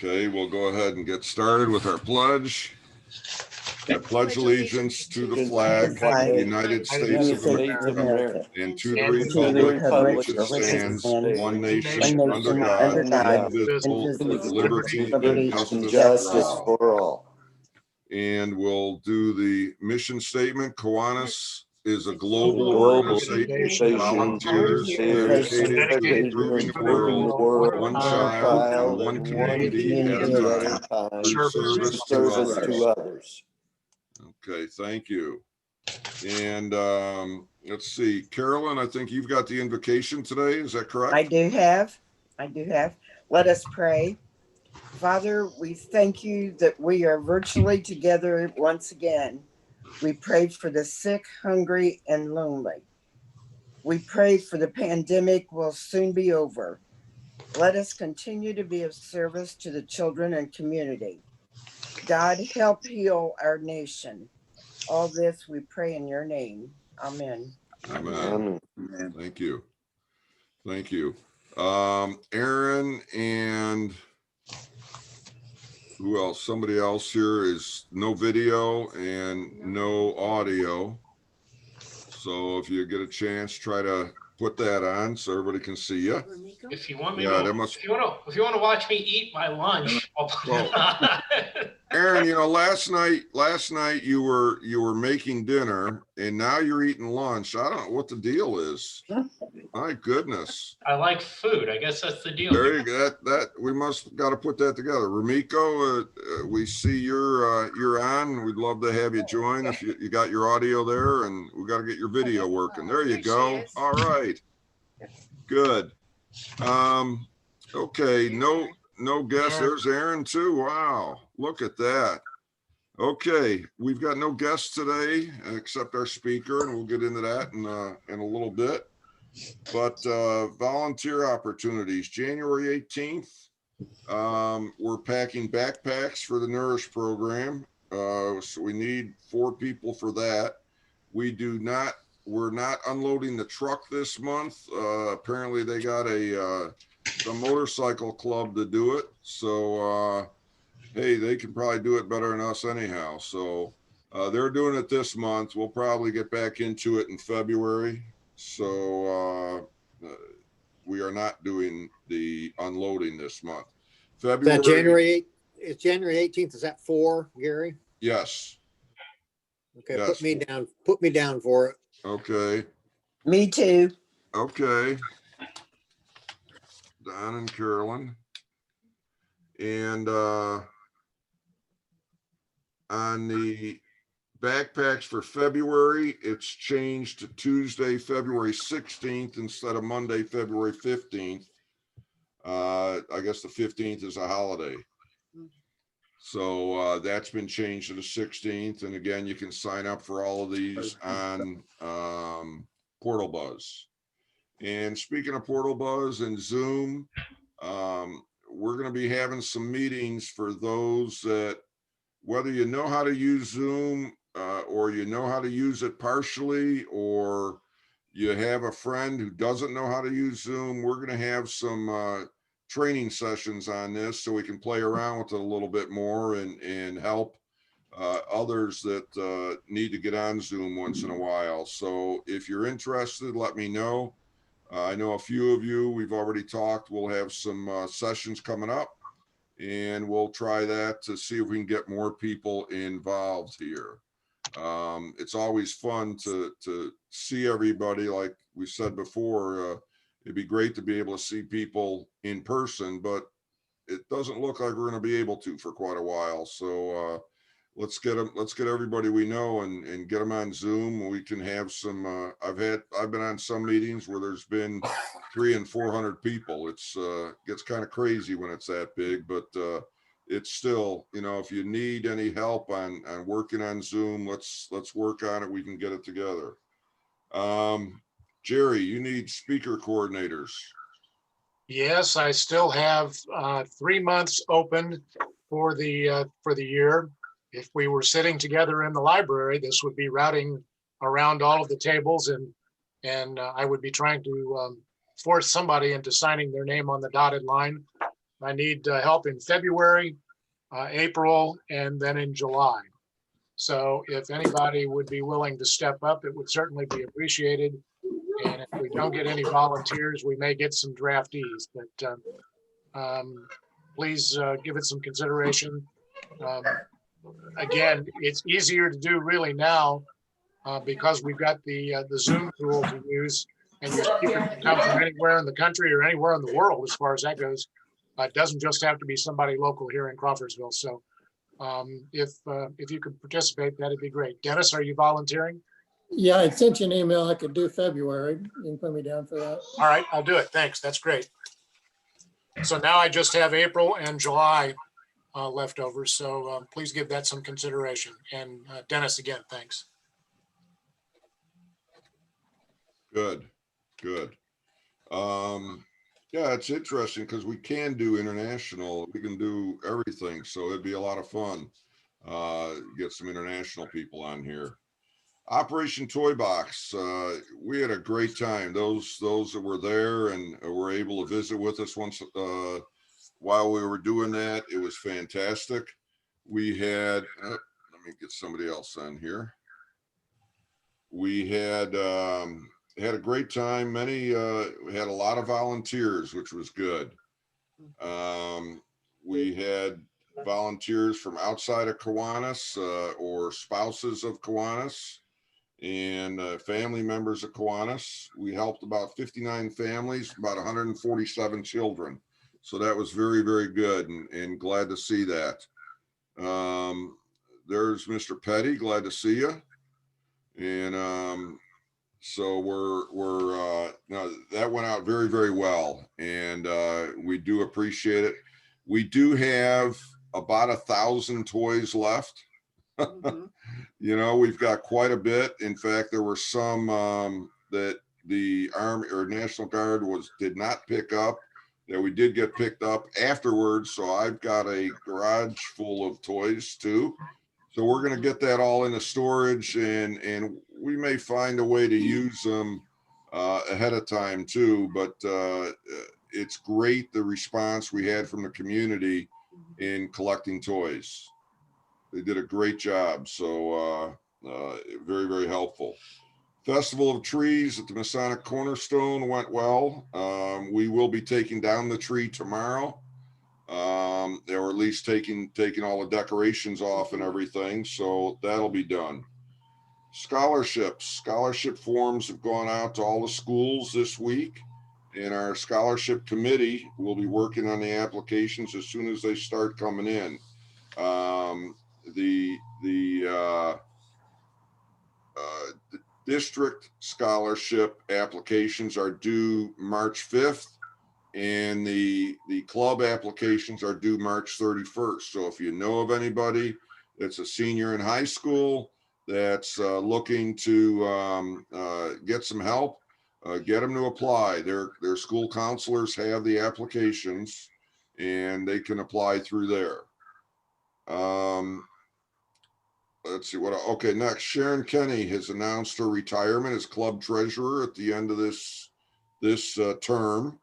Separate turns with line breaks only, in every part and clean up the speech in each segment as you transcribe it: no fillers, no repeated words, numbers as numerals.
Okay, we'll go ahead and get started with our pledge. I pledge allegiance to the flag of the United States of America and to the republic for which it stands, one nation, under God, indivisible, with liberty and justice for all. And we'll do the mission statement. Kiwanis is a global organization, volunteers dedicated to improving the world, one child and one community at a time, through service to others. Okay, thank you. And let's see, Carolyn, I think you've got the invocation today. Is that correct?
I do have. Let us pray. Father, we thank you that we are virtually together once again. We pray for the sick, hungry, and lonely. We pray for the pandemic will soon be over. Let us continue to be of service to the children and community. God, help heal our nation. All this we pray in your name. Amen.
Amen. Amen. Thank you. Thank you. Aaron and who else? Somebody else here is no video and no audio. So if you get a chance, try to put that on so everybody can see you.
If you want me to, if you want to watch me eat my lunch, I'll put it on.
Aaron, you know, last night you were making dinner and now you're eating lunch. I don't know what the deal is. My goodness.
I like food. I guess that's the deal.
There you go. That we must got to put that together. Ramiko, we see you're on. We'd love to have you join if you got your audio there, and we got to get your video working. There you go. All right. Good. Okay. No guests. There's Aaron too. Wow. Look at that. Okay. We've got no guests today except our speaker, and we'll get into that in a little bit. But volunteer opportunities, January 18th, we're packing backpacks for the Nourish program. So we need 4 people for that. We're not unloading the truck this month. Apparently they got a motorcycle club to do it. So, hey, they can probably do it better than us anyhow. So they're doing it this month. We'll probably get back into it in February. So we are not doing the unloading this month.
February. It's January 18th. Is that 4, Gary?
Yes.
Okay.
Yes.
Put me down for it.
Okay.
Me too.
Okay. Don and Carolyn. And on the backpacks for February, it's changed to Tuesday, February 16th instead of Monday, February 15th. I guess the 15th is a holiday. So that's been changed to the 16th. And again, you can sign up for all of these on Portal Buzz. And speaking of Portal Buzz and Zoom, we're going to be having some meetings for those that, whether you know how to use Zoom or you know how to use it partially, or you have a friend who doesn't know how to use Zoom, we're going to have some training sessions on this so we can play around with it a little bit more and help others that need to get on Zoom once in a while. So if you're interested, let me know. I know a few of you, we've already talked. We'll have some sessions coming up, and we'll try that to see if we can get more people involved here. It's always fun to see everybody. Like we said before, it'd be great to be able to see people in person, but it doesn't look like we're going to be able to for quite a while. So let's get everybody we know and get them on Zoom. We can have some, I've been on some meetings where there's been 300 and 400 people. It's gets kind of crazy when it's that big, but it's still, you know, if you need any help on working on Zoom, let's work on it. We can get it together. Jerry, you need speaker coordinators.
Yes, I still have 3 months open for the year. If we were sitting together in the library, this would be routing around all of the tables, and I would be trying to force somebody into signing their name on the dotted line. I need help in February, April, and then in July. So if anybody would be willing to step up, it would certainly be appreciated. And if we don't get any volunteers, we may get some draftees, but please give it some consideration. Again, it's easier to do really now because we've got the Zoom tool to use, and you can come from anywhere in the country or anywhere in the world as far as that goes. It doesn't just have to be somebody local here in Crawfordsville. So if you could participate, that'd be great. Dennis, are you volunteering?
Yeah, I sent you an email. I could do February. You can put me down for that.
All right, I'll do it. Thanks. That's great. So now I just have April and July left over. So please give that some consideration. And Dennis, again, thanks.
Good, good. Yeah, it's interesting because we can do international. We can do everything. So it'd be a lot of fun. Get some international people on here. Operation Toy Box. We had a great time. Those that were there and were able to visit with us once while we were doing that, it was fantastic. We had, let me get somebody else on here. We had a great time. We had a lot of volunteers, which was good. We had volunteers from outside of Kiwanis or spouses of Kiwanis and family members of Kiwanis. We helped about 59 families, about 147 children. So that was very, very good and glad to see that. There's Mr. Petty, glad to see you. And so no, that went out very, very well. And we do appreciate it. We do have about 1,000 toys left.
Mhm.
You know, we've got quite a bit. In fact, there were some that the Army or National Guard did not pick up that we did get picked up afterwards. So I've got a garage full of toys too. So we're going to get that all into storage and we may find a way to use them ahead of time too. But it's great the response we had from the community in collecting toys. They did a great job. So very, very helpful. Festival of Trees at the Masonic Cornerstone went well. We will be taking down the tree tomorrow. They were at least taking all the decorations off and everything. So that'll be done. Scholarship forms have gone out to all the schools this week. And our scholarship committee will be working on the applications as soon as they start coming in. The district scholarship applications are due March 5th and the club applications are due March 31st. So if you know of anybody that's a senior in high school that's looking to get some help, get them to apply. Their school counselors have the applications and they can apply through there. Let's see okay, next, Sharon Kenny has announced her retirement as club treasurer at the end of this term.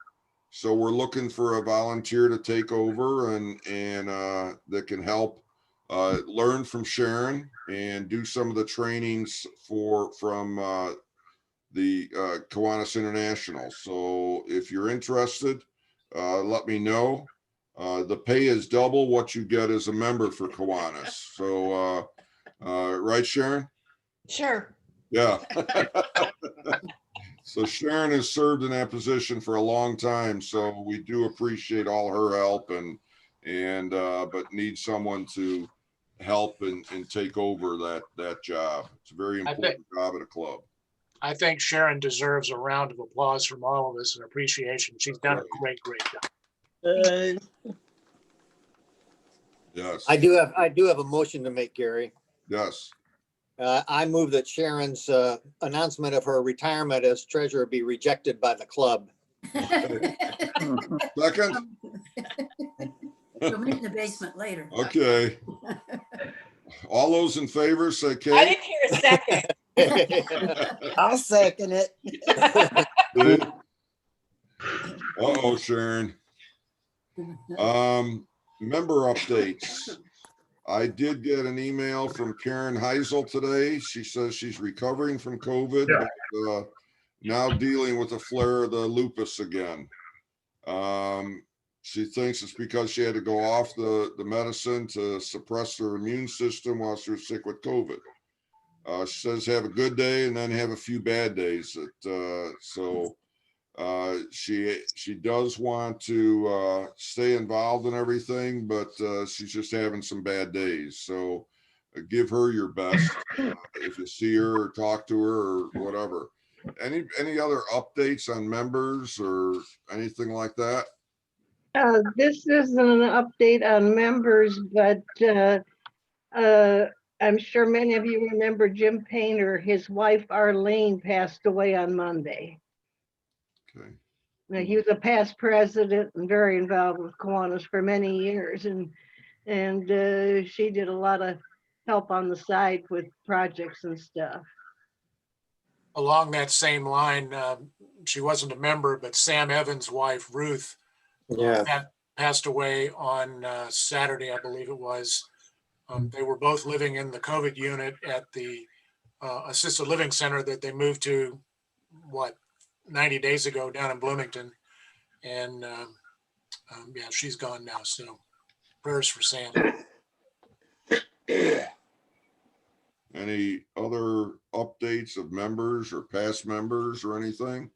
So we're looking for a volunteer to take over and that can help learn from Sharon and do some of the trainings from the Kiwanis International. So if you're interested, let me know. The pay is double what you get as a member for Kiwanis. So right, Sharon?
Sure.
Yeah. So Sharon has served in that position for a long time. So we do appreciate all her help but need someone to help and take over that job. It's a very important job at a club.
I think Sharon deserves a round of applause from all of us and appreciation. She's done a great job.
Yes.
I do have a motion to make, Gary.
Yes.
I move that Sharon's announcement of her retirement as treasurer be rejected by the club.
Second?
We'll meet in the basement later.
Okay. All those in favor say
I
Kate.
didn't hear a second.
I'll second it.
Uh-oh, Sharon. Member updates. I did get an email from Karen Heisel today. She says she's recovering from COVID, but now dealing with a flare of the lupus again. She thinks it's because she had to go off the medicine to suppress her immune system while she was sick with COVID. She says have a good day and then have a few bad days. She does want to stay involved in everything, but she's just having some bad days. So give her your best if you see her or talk to her or whatever. Any other updates on members or anything like that?
This isn't an update on members, but I'm sure many of you remember Jim Painter. His wife Arlene passed away on Monday.
Okay.
Now, he was a past president and very involved with Kiwanis for many years, and she did a lot of help on the side with projects and stuff.
Along that same line, she wasn't a member, but Sam Evans' wife, Ruth, passed away on Saturday, I believe it was. They were both living in the COVID unit at the assisted living center that they moved to, 90 days ago down in Bloomington. And yeah, she's gone now. So prayers for Sam.
Any other updates of members or past members or anything?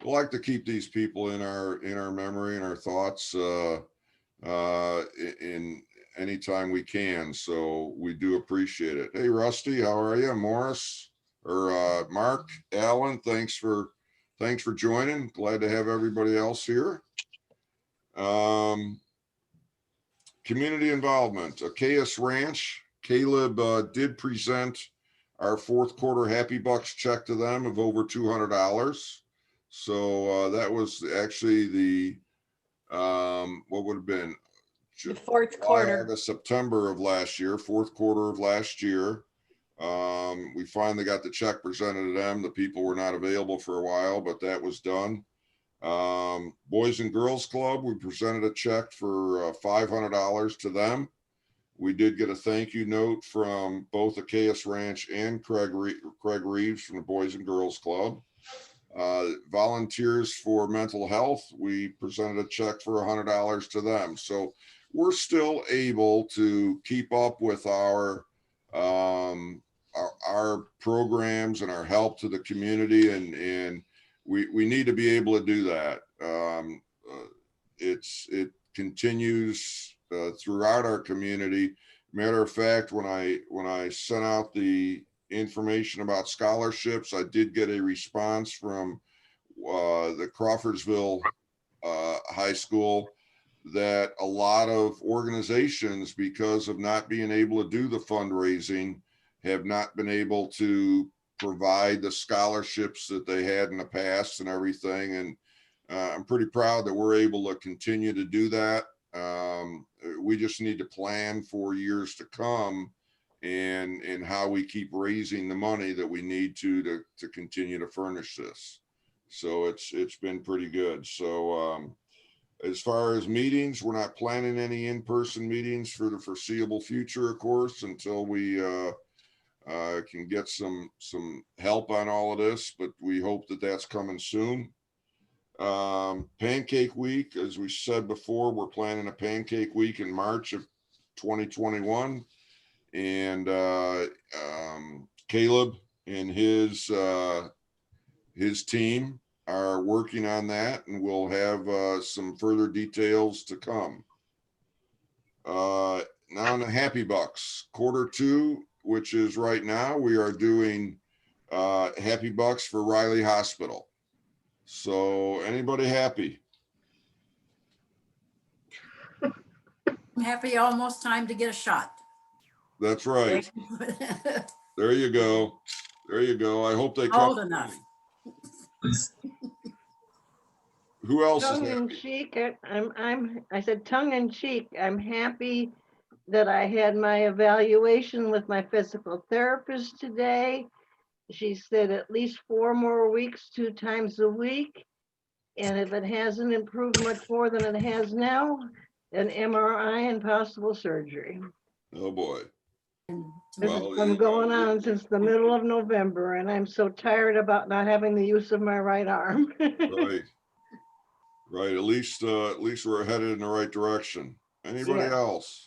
We like to keep these people in our memory and our thoughts in anytime we can. So we do appreciate it. Hey, Rusty, how are you? Morris or Mark, Alan, thanks for joining. Glad to have everybody else here. Community involvement, Achaeus Ranch. Caleb did present our fourth quarter Happy Bucks check to them of over $200. So that was actually the what would have been
The fourth quarter.
August, September of last year, fourth quarter of last year. We finally got the check presented to them. The people were not available for a while, but that was done. Boys and Girls Club, we presented a check for $500 to them. We did get a thank you note from both Achaeus Ranch and Craig Reeves from the Boys and Girls Club. Volunteers for mental health, we presented a check for $100 to them. So we're still able to keep up with our programs and our help to the community, and we need to be able to do that. It continues throughout our community. Matter of fact, when I sent out the information about scholarships, I did get a response from the Crawfordsville High School that a lot of organizations, because of not being able to do the fundraising, have not been able to provide the scholarships that they had in the past and everything. And I'm pretty proud that we're able to continue to do that. We just need to plan for years to come and how we keep raising the money that we need to continue to furnish this. So it's been pretty good. So as far as meetings, we're not planning any in-person meetings for the foreseeable future, of course, until we can get some help on all of this, but we hope that that's coming soon. Pancake Week, as we said before, we're planning a Pancake Week in March of 2021. And Caleb and his team are working on that, and we'll have some further details to come. Now on the Happy Bucks, Q2, which is right now, we are doing Happy Bucks for Riley Hospital. So anybody happy?
I'm happy, almost time to get a shot.
That's right. There you go. There you go. I hope they come.
Old enough.
Who else is
Tongue in
happy?
cheek, I said tongue in cheek, I'm happy that I had my evaluation with my physical therapist today. She said at least 4 more weeks, 2 times a week. And if it hasn't improved much more than it has now, an MRI and possible surgery.
Oh, boy.
This
Well,
has been going on since the middle of November, and I'm so tired about not having the use of my right arm.
Right. Right. At least we're headed in the right direction. Anybody
Yeah.
else?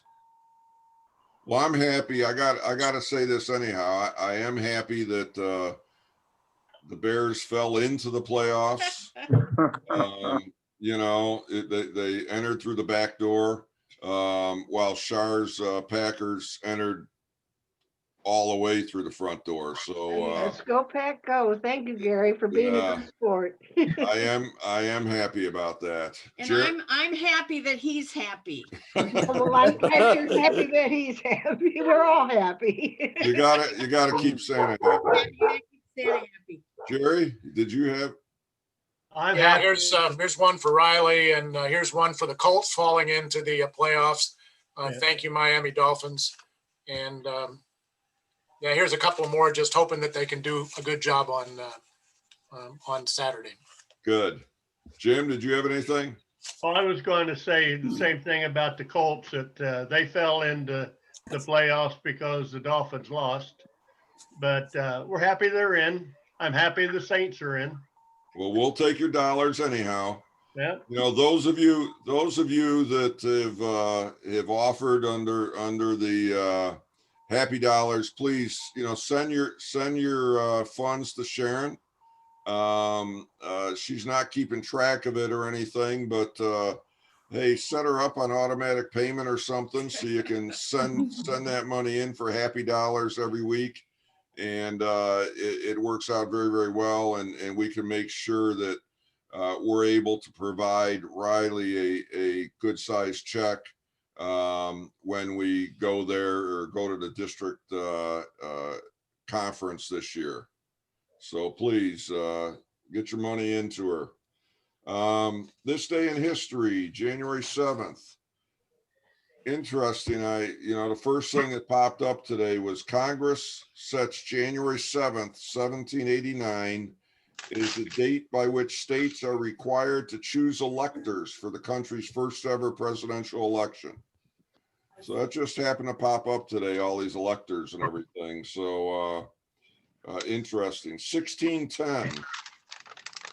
Well, I'm happy. I got to say this anyhow. I am happy that the Bears fell into the playoffs. You know, they entered through the back door, while Shar's Packers entered all the way through the front door. So
Let's go Pack go. Thank you, Gary, for being a
yeah,
good sport.
I am happy about that.
And
Jer-
I'm happy that he's happy.
Well, I'm happy that he's happy. We're all happy.
you gotta keep saying it.
Happy.
Jerry, did you have?
Yeah, here's one for Riley, and here's one for the Colts falling into the playoffs. Thank you, Miami Dolphins. And yeah, here's a couple more, just hoping that they can do a good job on Saturday.
Good. Jim, did you have anything?
Well, I was going to say the same thing about the Colts, that they fell into the playoffs because the Dolphins lost. But we're happy they're in. I'm happy the Saints are in.
Well, we'll take your dollars anyhow.
Yeah.
You know, those of you that have offered under the Happy Dollars, please, you know, send your funds to Sharon. She's not keeping track of it or anything, but hey, set her up on automatic payment or something so you can send that money in for Happy Dollars every week. And it works out very, very well, and we can make sure that we're able to provide Riley a good sized check when we go there or go to the district conference this year. So please get your money into her. This day in history, January 7th. Interesting. The first thing that popped up today was Congress sets January 7th, 1789 is the date by which states are required to choose electors for the country's first ever presidential election. So that just happened to pop up today, all these electors and everything. So interesting. 1610,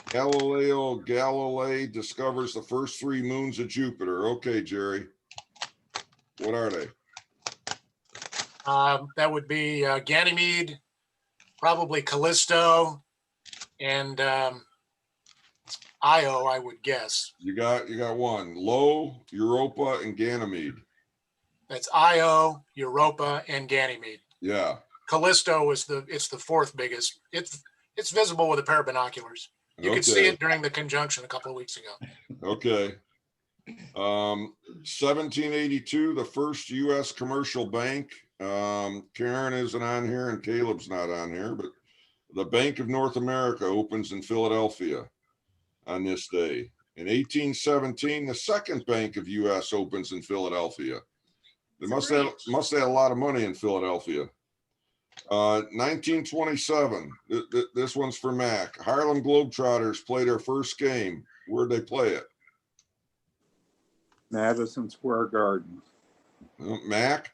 Galileo Galilei discovers the first 3 moons of Jupiter. Okay, Jerry. What are they?
That would be Ganymede, probably Callisto, and Io, I would guess.
You got one. Lo, Europa, and Ganymede.
That's Io, Europa, and Ganymede.
Yeah.
Callisto is the 4th biggest. It's visible with a pair of binoculars. You could see it during the conjunction a couple of weeks ago.
Okay. 1782, the first U.S. commercial bank. Karen isn't on here and Caleb's not on here, but the Bank of North America opens in Philadelphia on this day. In 1817, the second Bank of U.S. opens in Philadelphia. They must have a lot of money in Philadelphia. 1927, this one's for Mac. Harlem Globetrotters play their first game. Where'd they play it?
Madison Square Garden.
Mac?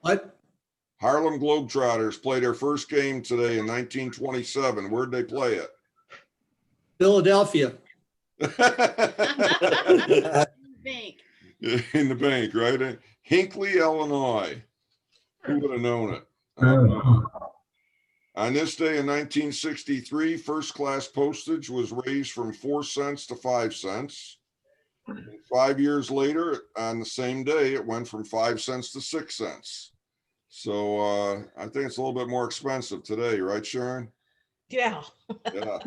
What?
Harlem Globetrotters play their first game today in 1927. Where'd they play it?
Philadelphia.
Bank.
In the bank, right? Hinckley, Illinois. Who would have known it? On this day in 1963, first-class postage was raised from 4 cents to 5 cents. And 5 years later, on the same day, it went from 5 cents to 6 cents. So I think it's a little bit more expensive today, right, Sharon?
Yeah.
Yeah.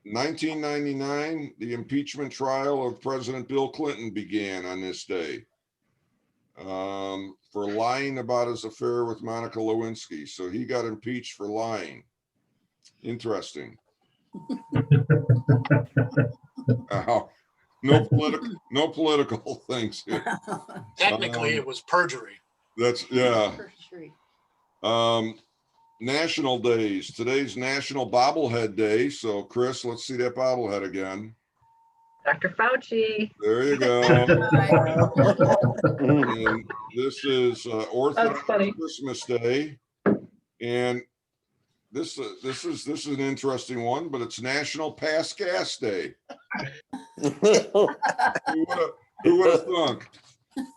1999, the impeachment trial of President Bill Clinton began on this day for lying about his affair with Monica Lewinsky. So he got impeached for lying. Interesting. No political things here.
Technically, it was perjury.
That's, yeah. national days. Today's National Bobblehead Day. So Chris, let's see that bobblehead again.
Dr. Fauci.
There you go. And this is
That's
Orthodox
funny.
Christmas Day. And this is an interesting one, but it's National Pass Gas Day. Who would have thunk?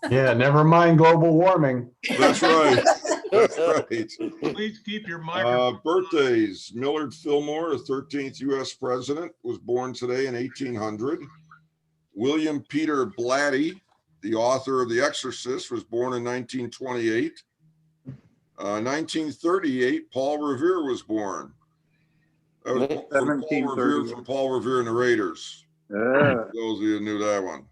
Yeah, never mind global warming.
That's right. That's right.
Please keep your microphone.
Birthdays. Millard Fillmore, the 13th U.S. president, was born today in 1800. William Peter Blatty, the author of The Exorcist, was born in 1928. 1938, Paul Revere was born. That was from Paul Revere from Paul Revere and the Raiders. Those of you who knew that one.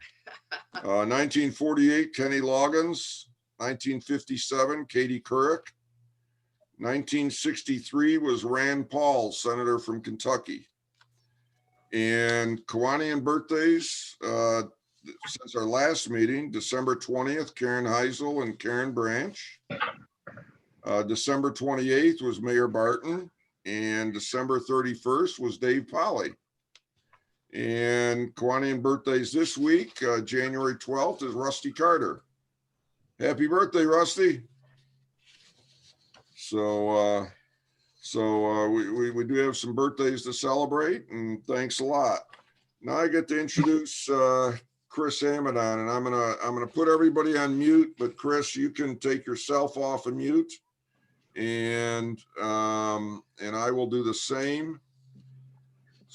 1948, Kenny Loggins. 1957, Katie Couric. 1963 was Rand Paul, senator from Kentucky. And Kiwanian birthdays, since our last meeting, December 20th, Karen Heisel and Karen Branch. December 28th was Mayor Barton, and December 31st was Dave Polly. And Kiwanian birthdays this week, January 12th is Rusty Carter. Happy birthday, Rusty. So we do have some birthdays to celebrate, and thanks a lot. Now I get to introduce Chris Amidon, and I'm gonna put everybody on mute, but Chris, you can take yourself off of mute, and I will do the same.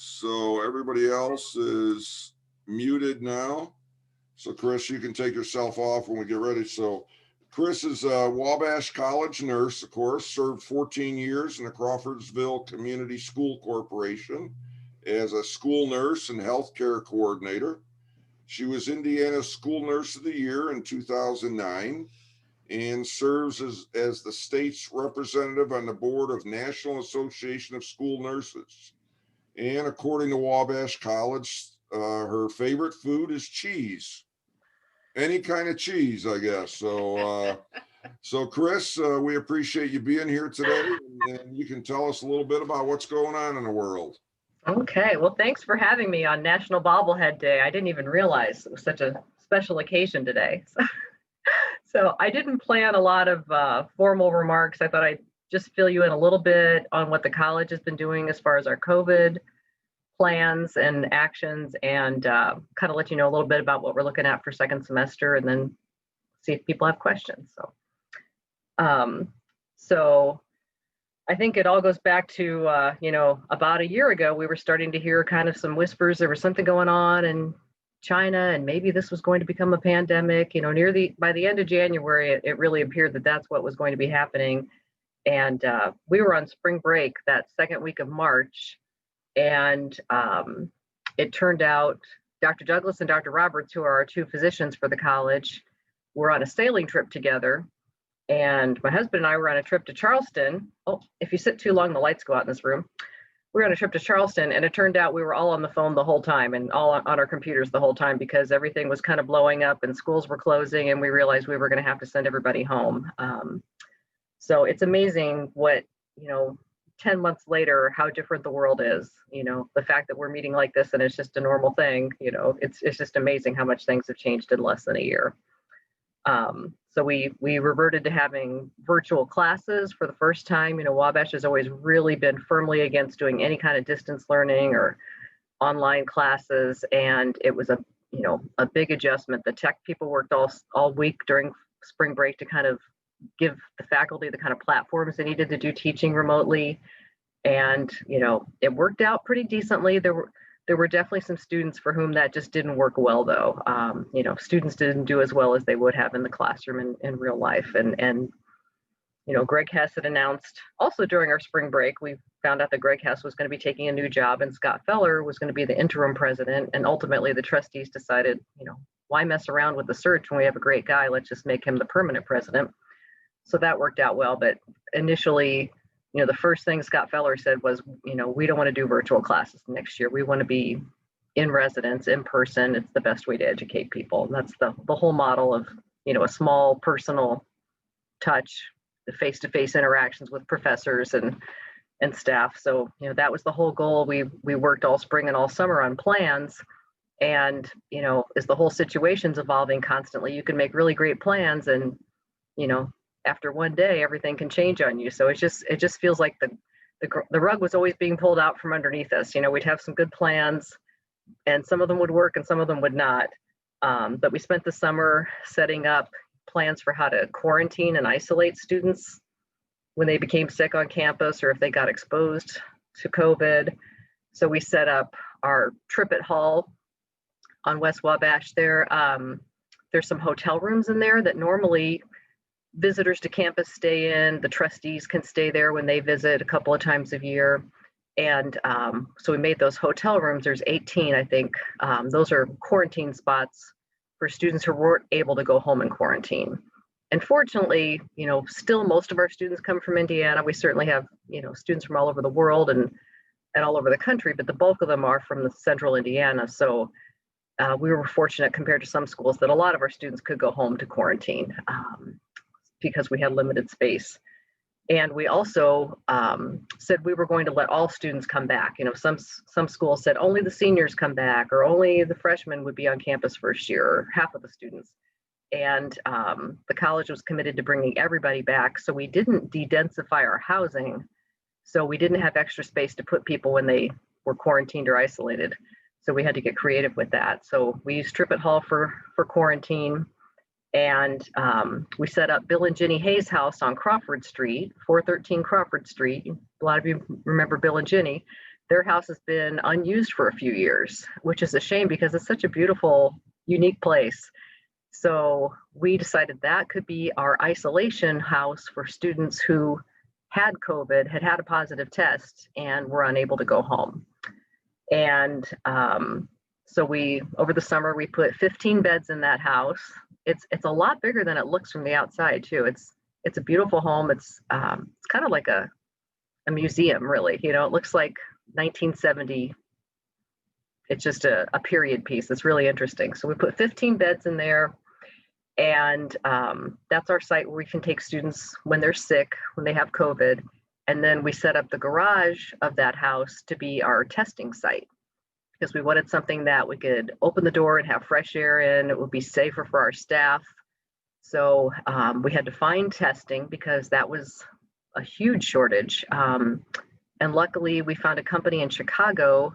So everybody else is muted now. So Chris, you can take yourself off when we get ready. So Chris is a Wabash College nurse, of course, served 14 years in the Crawfordsville Community School Corporation as a school nurse and healthcare coordinator. She was Indiana's School Nurse of the Year in 2009 and serves as the state's representative on the board of National Association of School Nurses. And according to Wabash College, her favorite food is cheese. Any kind of cheese, I guess. So Chris, we appreciate you being here today, and you can tell us a little bit about what's going on in the world.
Okay, well, thanks for having me on National Bobblehead Day. I didn't even realize it was such a special occasion today. So I didn't plan a lot of formal remarks. I thought I'd just fill you in a little bit on what the college has been doing as far as our COVID plans and actions, and kind of let you know a little bit about what we're looking at for second semester, and then see if people have questions. So I think it all goes back to, about a year ago, we were starting to hear kind of some whispers. There was something going on in China, and maybe this was going to become a pandemic. By the end of January, it really appeared that that's what was going to be happening. And we were on spring break that second week of March. And it turned out Dr. Douglas and Dr. Roberts, who are our two physicians for the college, were on a sailing trip together. And my husband and I were on a trip to Charleston. Oh, if you sit too long, the lights go out in this room. We were on a trip to Charleston, and it turned out we were all on the phone the whole time and all on our computers the whole time, because everything was kind of blowing up and schools were closing, and we realized we were going to have to send everybody home. So it's amazing what, 10 months later, how different the world is. The fact that we're meeting like this and it's just a normal thing, it's just amazing how much things have changed in less than a year. So we reverted to having virtual classes for the first time. Wabash has always really been firmly against doing any kind of distance learning or online classes. And it was a big adjustment. The tech people worked all week during spring break to kind of give the faculty the kind of platforms they needed to do teaching remotely. And, it worked out pretty decently. There were definitely some students for whom that just didn't work well, though. Students didn't do as well as they would have in the classroom in real life. And Greg Hess had announced also during our spring break, we found out that Greg Hess was going to be taking a new job and Scott Feller was going to be the interim president. And ultimately the trustees decided, why mess around with the search when we have a great guy? Let's just make him the permanent president. So that worked out well. But initially, the first thing Scott Feller said was, we don't want to do virtual classes next year. We want to be in residence, in person. It's the best way to educate people. And that's the whole model of, a small personal touch the face-to-face interactions with professors and staff. So, that was the whole goal. We worked all spring and all summer on plans. And, as the whole situation's evolving constantly, you can make really great plans and, after one day, everything can change on you. So it just feels like the rug was always being pulled out from underneath us. We'd have some good plans and some of them would work and some of them would not. But we spent the summer setting up plans for how to quarantine and isolate students when they became sick on campus or if they got exposed to COVID. So we set up our Trippett Hall on West Wabash there. There's some hotel rooms in there that normally visitors to campus stay in. The trustees can stay there when they visit a couple of times a year. And so we made those hotel rooms. There's 18, I think. Those are quarantine spots for students who weren't able to go home and quarantine. And fortunately, still most of our students come from Indiana. We certainly have, students from all over the world and all over the country, but the bulk of them are from the central Indiana. So we were fortunate compared to some schools that a lot of our students could go home to quarantine because we had limited space. And we also said we were going to let all students come back. Some schools said only the seniors come back or only the freshmen would be on campus first year or half of the students. And the college was committed to bringing everybody back. So we didn't de-densify our housing. So we didn't have extra space to put people when they were quarantined or isolated. So we had to get creative with that. So we used Trippett Hall for quarantine. And we set up Bill and Ginny Hayes' house on Crawford Street, 413 Crawford Street. A lot of you remember Bill and Ginny. Their house has been unused for a few years, which is a shame because it's such a beautiful, unique place. So we decided that could be our isolation house for students who had COVID, had a positive test, and were unable to go home. And so over the summer, we put 15 beds in that house. It's a lot bigger than it looks from the outside too. It's a beautiful home. It's kind of like a museum, really. It looks like 1970. It's just a period piece. It's really interesting. So we put 15 beds in there, and that's our site where we can take students when they're sick, when they have COVID. And then we set up the garage of that house to be our testing site, because we wanted something that we could open the door and have fresh air in. It would be safer for our staff. So we had to find testing because that was a huge shortage. And luckily we found a company in Chicago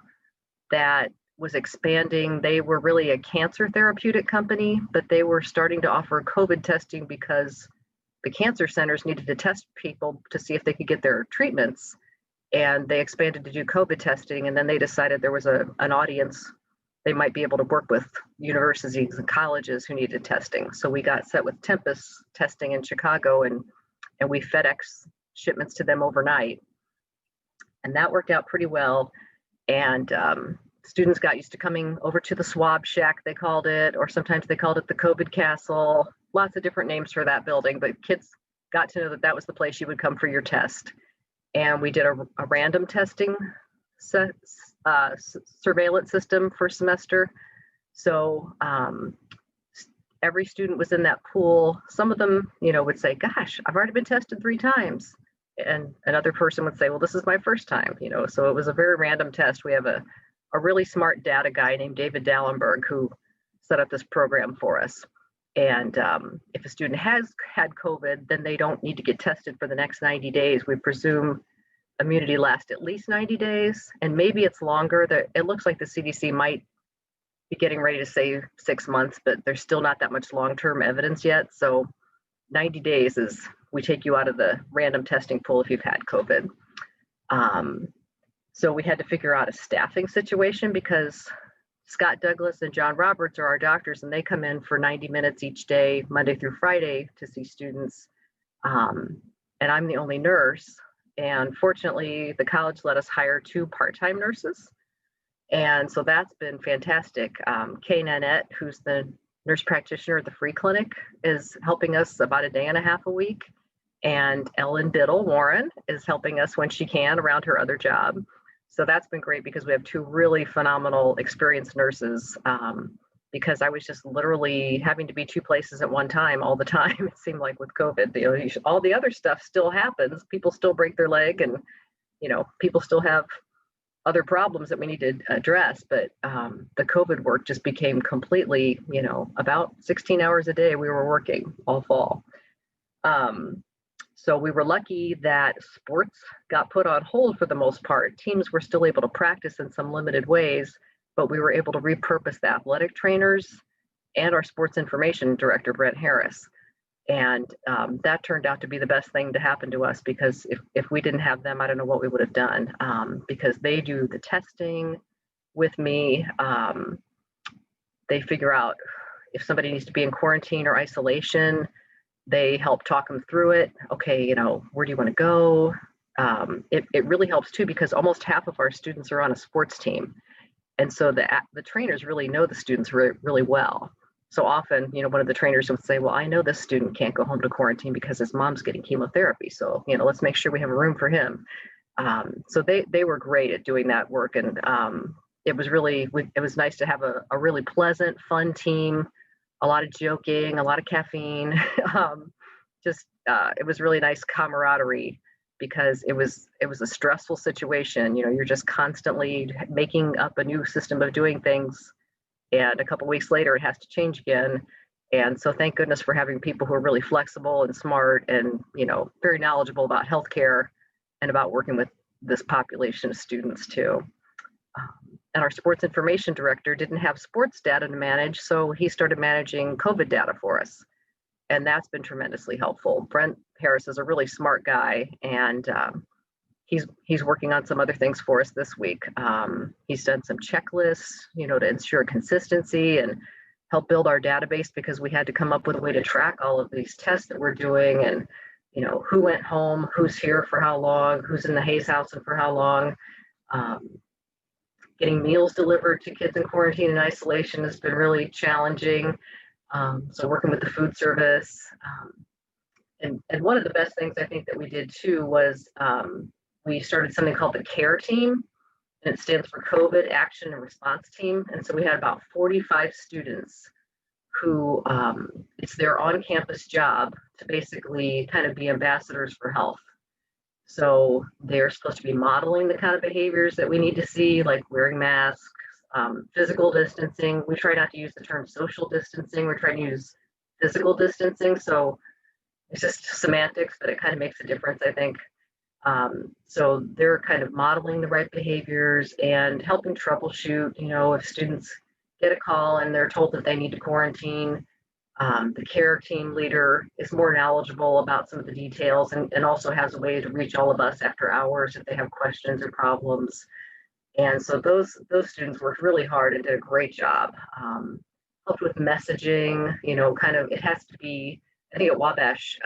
that was expanding. They were really a cancer therapeutic company, but they were starting to offer COVID testing because the cancer centers needed to test people to see if they could get their treatments. And they expanded to do COVID testing. And then they decided there was an audience they might be able to work with universities and colleges who needed testing. So we got set with Tempest testing in Chicago, and we FedEx shipments to them overnight. And that worked out pretty well. And students got used to coming over to the swab shack, they called it, or sometimes they called it the COVID castle. Lots of different names for that building, but kids got to know that that was the place you would come for your test. And we did a random testing surveillance system for semester. So every student was in that pool. Some of them, would say, gosh, I've already been tested 3 times. And another person would say, well, this is my first time, so it was a very random test. We have a really smart data guy named David Dallenberg who set up this program for us. And if a student has had COVID, then they don't need to get tested for the next 90 days. We presume immunity lasts at least 90 days, and maybe it's longer. It looks like the CDC might be getting ready to say 6 months, but there's still not that much long-term evidence yet. So 90 days is, we take you out of the random testing pool if you've had COVID. So we had to figure out a staffing situation because Scott Douglas and John Roberts are our doctors, and they come in for 90 minutes each day, Monday through Friday, to see students. And I'm the only nurse. And fortunately, the college let us hire 2 part-time nurses. And so that's been fantastic. Kay Nanette, who's the nurse practitioner at the free clinic, is helping us about a day and a half a week. And Ellen Biddle Warren is helping us when she can around her other job. So that's been great because we have 2 really phenomenal experienced nurses because I was just literally having to be two places at one time all the time. It seemed like with COVID, all the other stuff still happens. People still break their leg, and people still have other problems that we need to address. But the COVID work just became completely, about 16 hours a day we were working all fall. So we were lucky that sports got put on hold for the most part. Teams were still able to practice in some limited ways, but we were able to repurpose the athletic trainers and our sports information director, Brent Harris. And that turned out to be the best thing to happen to us, because if we didn't have them, I don't know what we would have done, because they do the testing with me. They figure out if somebody needs to be in quarantine or isolation. They help talk them through it. Okay, where do you want to go? It really helps too, because almost half of our students are on a sports team. And so the trainers really know the students really well. So often, one of the trainers would say, well, I know this student can't go home to quarantine because his mom's getting chemotherapy. So, let's make sure we have a room for him. So they were great at doing that work. And it was nice to have a really pleasant, fun team, a lot of joking, a lot of caffeine. It was really nice camaraderie, because it was a stressful situation. You're just constantly making up a new system of doing things, and a couple weeks later it has to change again. And so thank goodness for having people who are really flexible and smart and very knowledgeable about healthcare and about working with this population of students too. And our sports information director didn't have sports data to manage, so he started managing COVID data for us. And that's been tremendously helpful. Brent Harris is a really smart guy, and he's working on some other things for us this week. He's done some checklists, to ensure consistency and help build our database, because we had to come up with a way to track all of these tests that we're doing, and who went home, who's here for how long, who's in the Hayes house and for how long. Getting meals delivered to kids in quarantine and isolation has been really challenging. So working with the food service. And one of the best things I think that we did too was we started something called the CARE team, and it stands for COVID Action and Response Team. And so we had about 45 students who it's their on-campus job to basically kind of be ambassadors for health. So they're supposed to be modeling the kind of behaviors that we need to see, like wearing masks, physical distancing. We try not to use the term social distancing. We're trying to use physical distancing. So it's just semantics, but it kind of makes a difference, I think. So they're kind of modeling the right behaviors and helping troubleshoot, if students get a call and they're told that they need to quarantine. The CARE team leader is more knowledgeable about some of the details and also has a way to reach all of us after hours if they have questions or problems. And so those students worked really hard and did a great job. Helped with messaging, it has to be, I think at Wabash,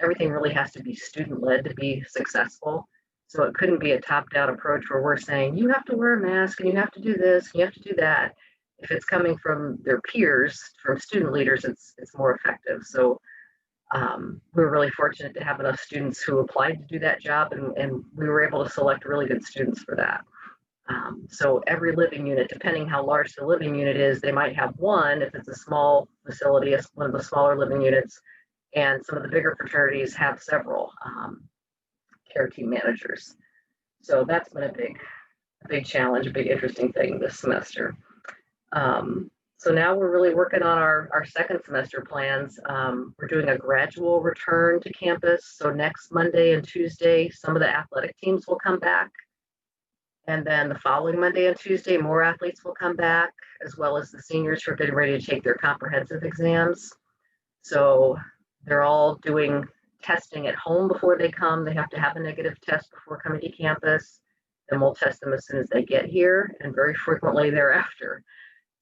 everything really has to be student-led to be successful. So it couldn't be a top-down approach where we're saying, you have to wear a mask and you have to do this, and you have to do that. If it's coming from their peers, from student leaders, it's more effective. So we're really fortunate to have enough students who applied to do that job, and we were able to select really good students for that. So every living unit, depending how large the living unit is, they might have one if it's a small facility, one of the smaller living units, and some of the bigger fraternities have several care team managers. So that's been a big challenge, a big interesting thing this semester. So now we're really working on our second semester plans. We're doing a gradual return to campus. So next Monday and Tuesday, some of the athletic teams will come back. And then the following Monday and Tuesday, more athletes will come back, as well as the seniors who are getting ready to take their comprehensive exams. So they're all doing testing at home before they come. They have to have a negative test before coming to campus. Then we'll test them as soon as they get here, and very frequently thereafter.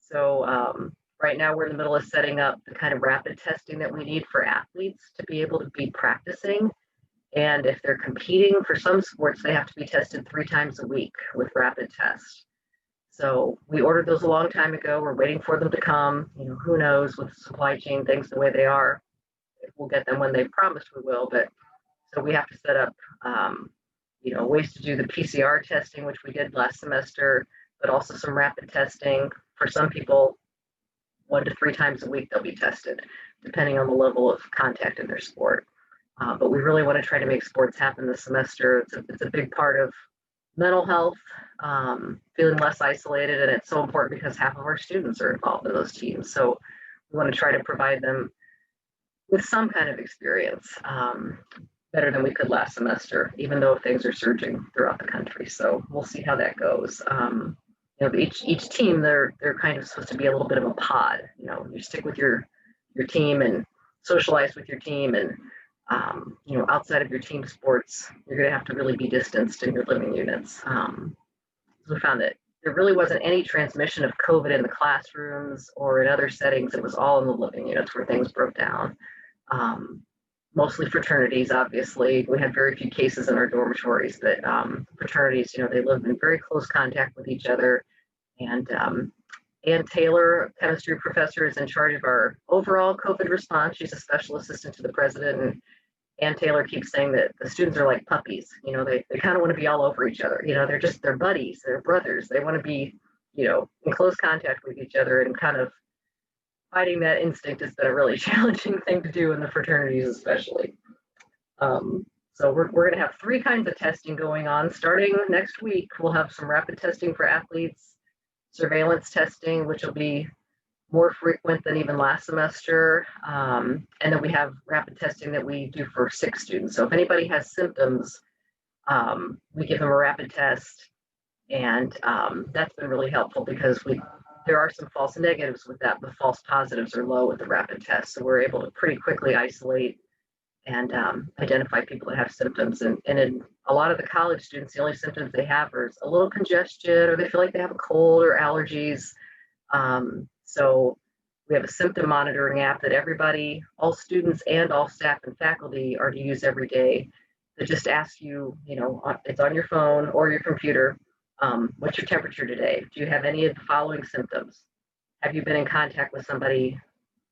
So right now we're in the middle of setting up the kind of rapid testing that we need for athletes to be able to be practicing. And if they're competing for some sports, they have to be tested 3 times a week with rapid tests. So we ordered those a long time ago. We're waiting for them to come. Who knows with supply chain things the way they are, if we'll get them when they promised we will. But so we have to set up, ways to do the PCR testing, which we did last semester, but also some rapid testing. For some people, 1 to 3 times a week they'll be tested, depending on the level of contact in their sport. But we really want to try to make sports happen this semester. It's a big part of mental health, feeling less isolated, and it's so important because half of our students are involved in those teams. So we want to try to provide them with some kind of experience, better than we could last semester, even though things are surging throughout the country. So we'll see how that goes. Each team, they're kind of supposed to be a little bit of a pod. You stick with your team and socialize with your team, and outside of your team sports, you're going to have to really be distanced in your living units. We found that there really wasn't any transmission of COVID in the classrooms or in other settings. It was all in the living units where things broke down. Mostly fraternities, obviously. We had very few cases in our dormitories, but fraternities, they live in very close contact with each other. And Ann Taylor, chemistry professor, is in charge of our overall COVID response. She's a special assistant to the president. And Ann Taylor keeps saying that the students are like puppies. They kind of want to be all over each other. They're buddies, they're brothers. They want to be, in close contact with each other, and kind of fighting that instinct has been a really challenging thing to do in the fraternities, especially. So we're going to have 3 kinds of testing going on. Starting next week, we'll have some rapid testing for athletes, surveillance testing, which will be more frequent than even last semester. And then we have rapid testing that we do for sick students. So if anybody has symptoms, we give them a rapid test. And that's been really helpful because there are some false negatives with that. The false positives are low with the rapid test. So we're able to pretty quickly isolate and identify people that have symptoms. And in a lot of the college students, the only symptoms they have are a little congestion, or they feel like they have a cold or allergies. So we have a symptom monitoring app that everybody, all students and all staff and faculty, are to use every day. That just asks you, it's on your phone or your computer. What's your temperature today? Do you have any of the following symptoms? Have you been in contact with somebody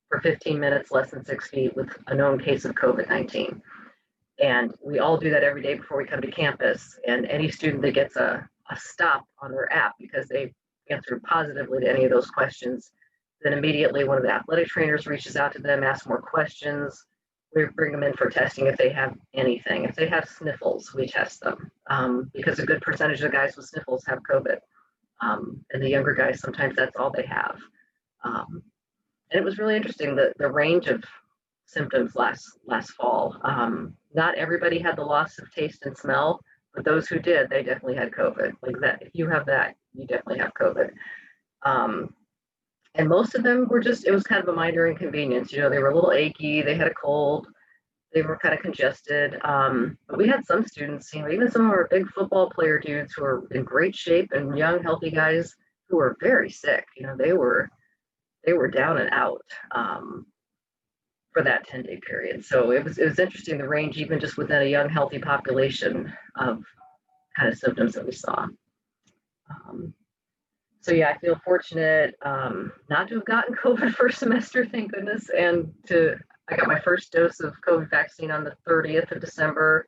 for 15 minutes less than 6 feet with a known case of COVID-19? And we all do that every day before we come to campus. And any student that gets a stop on their app because they answered positively to any of those questions, then immediately one of the athletic trainers reaches out to them, asks more questions. We bring them in for testing if they have anything. If they have sniffles, we test them because a good percentage of guys with sniffles have COVID. And the younger guys, sometimes that's all they have. And it was really interesting, the range of symptoms last fall. Not everybody had the loss of taste and smell, but those who did, they definitely had COVID. Like that, if you have that, you definitely have COVID. And most of them were it was kind of a minor inconvenience. They were a little achy, they had a cold, they were kind of congested. But we had some students, even some of our big football player dudes who are in great shape, and young, healthy guys who were very sick. They were down and out for that 10-day period. So it was interesting, the range, even just within a young, healthy population, of kind of symptoms that we saw. So yeah, I feel fortunate not to have gotten COVID first semester, thank goodness. And I got my first dose of COVID vaccine on the 30th of December.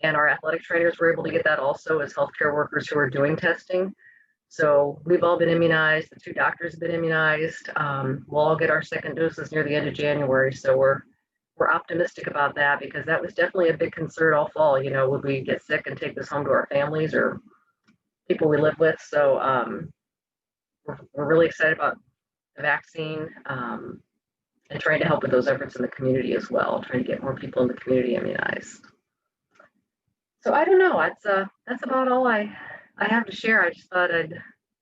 And our athletic trainers were able to get that also as healthcare workers who are doing testing. So we've all been immunized. The 2 doctors have been immunized. We'll all get our second doses near the end of January. So we're optimistic about that, because that was definitely a big concern all fall. Would we get sick and take this home to our families or people we live with? So we're really excited about the vaccine and trying to help with those efforts in the community as well, trying to get more people in the community immunized. So I don't know, that's about all I have to share. I just thought I'd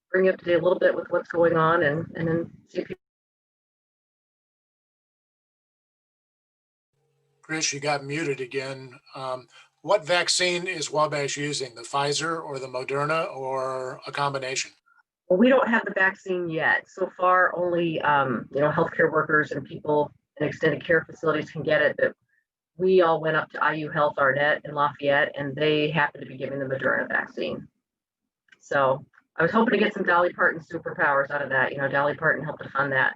bring you up to date a little bit with what's going on, and then see if you.
Chris, you got muted again. What vaccine is Wabash using? The Pfizer or the Moderna, or a combination?
Well, we don't have the vaccine yet. So far, only healthcare workers and people in extended care facilities can get it. But we all went up to IU Health Arnett in Lafayette, and they happen to be giving the Moderna vaccine. So I was hoping to get some Dolly Parton superpowers out of that. Dolly Parton helped to fund that.